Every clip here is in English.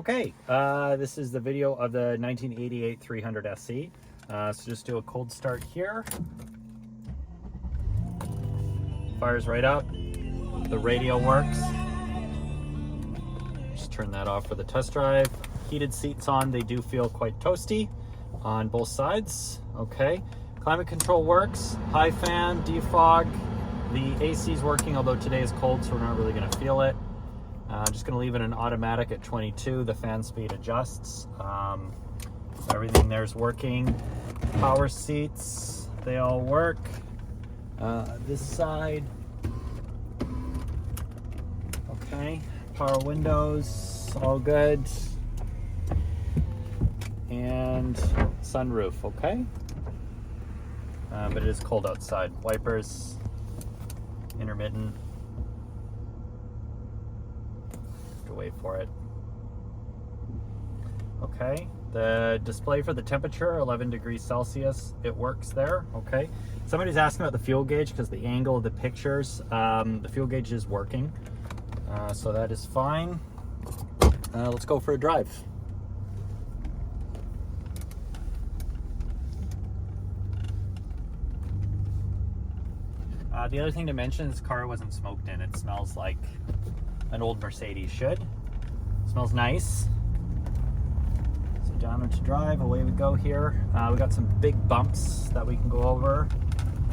Okay, this is the video of the 1988 300 SE. So just do a cold start here. Fires right up. The radio works. Just turn that off for the test drive. Heated seats on. They do feel quite toasty on both sides. Okay. Climate control works. High fan, defog. The AC is working, although today is cold, so we're not really going to feel it. Just going to leave it in automatic at 22. The fan speed adjusts. Everything there's working. Power seats, they all work. This side. Okay. Power windows, all good. And sunroof, okay. But it is cold outside. Wipers, intermittent. Have to wait for it. Okay, the display for the temperature, 11 degrees Celsius, it works there, okay. Somebody's asking about the fuel gauge because the angle of the pictures, the fuel gauge is working. So that is fine. Let's go for a drive. The other thing to mention, this car wasn't smoked in. It smells like an old Mercedes should. It smells nice. So down into drive, away we go here. We got some big bumps that we can go over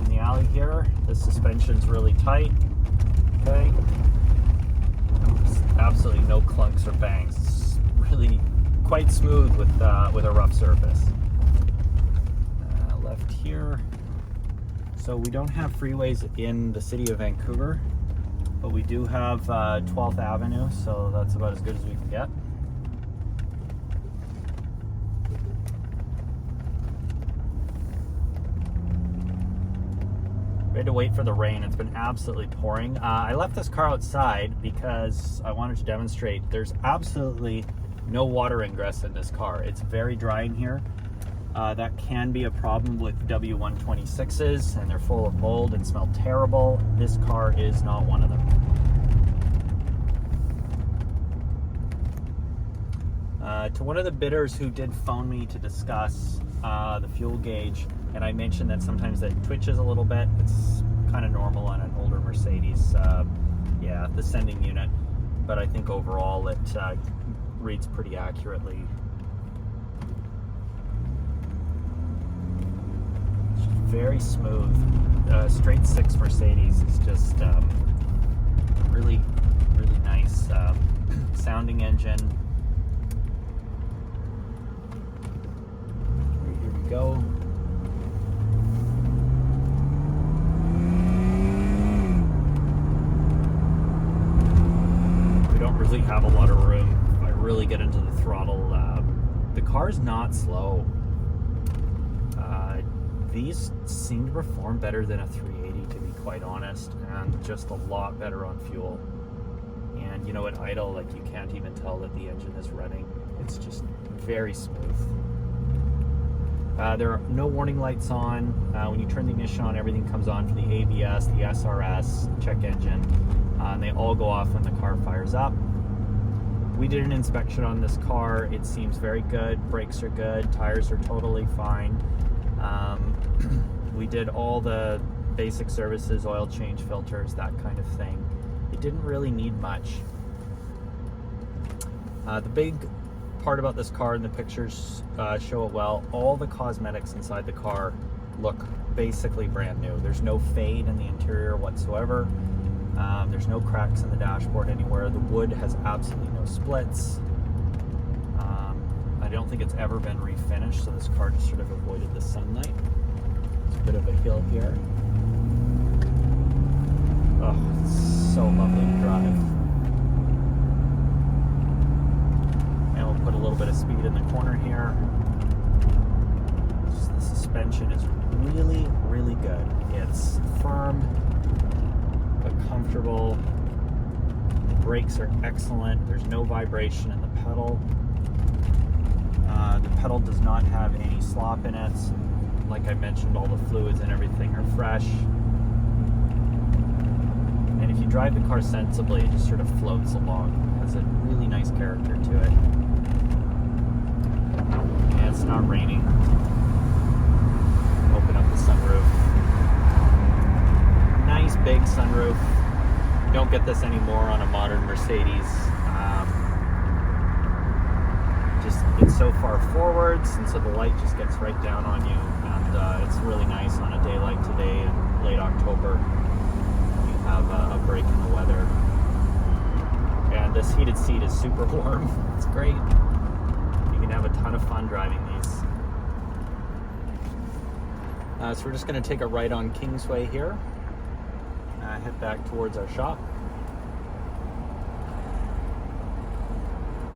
in the alley here. The suspension's really tight. Okay. Absolutely no clunks or bangs. It's really quite smooth with a rough surface. Left here. So we don't have freeways in the city of Vancouver, but we do have 12th Avenue, so that's about as good as we can get. We had to wait for the rain. It's been absolutely pouring. I left this car outside because I wanted to demonstrate there's absolutely no water ingress in this car. It's very dry in here. That can be a problem with W126s, and they're full of mold and smell terrible. This car is not one of them. To one of the bidders who did phone me to discuss the fuel gauge, and I mentioned that sometimes it twitches a little bit. It's kind of normal on an older Mercedes, yeah, the sending unit, but I think overall it reads pretty accurately. Very smooth. Straight six Mercedes is just really nice sounding engine. Here we go. We don't really have a lot of room. If I really get into the throttle, the car's not slow. These seem to perform better than a 380, to be quite honest, and just a lot better on fuel. And you know, at idle, like, you can't even tell that the engine is running. It's just very smooth. There are no warning lights on. When you turn the ignition on, everything comes on for the ABS, the SRS, check engine, and they all go off when the car fires up. We did an inspection on this car. It seems very good. Brakes are good. Tires are totally fine. We did all the basic services, oil change, filters, that kind of thing. It didn't really need much. The big part about this car, and the pictures show it well, all the cosmetics inside the car look basically brand new. There's no fade in the interior whatsoever. There's no cracks in the dashboard anywhere. The wood has absolutely no splits. I don't think it's ever been refinished, so this car just sort of avoided the sunlight. It's a bit of a hill here. Oh, it's so lovely to drive. And we'll put a little bit of speed in the corner here. The suspension is really good. It's firm but comfortable. The brakes are excellent. There's no vibration in the pedal. The pedal does not have any slop in it. Like I mentioned, all the fluids and everything are fresh. And if you drive the car sensibly, it just sort of floats along. It has a really nice character to it. it's not raining. Open up the sunroof. Nice big sunroof. You don't get this anymore on a modern Mercedes. It's so far forwards, and so the light just gets right down on you, and it's really nice on a day like today in late October. You have a break in the weather, and this heated seat is super warm. It's great. You can have a ton of fun driving these. So we're just going to take a right on Kingsway here, head back towards our shop.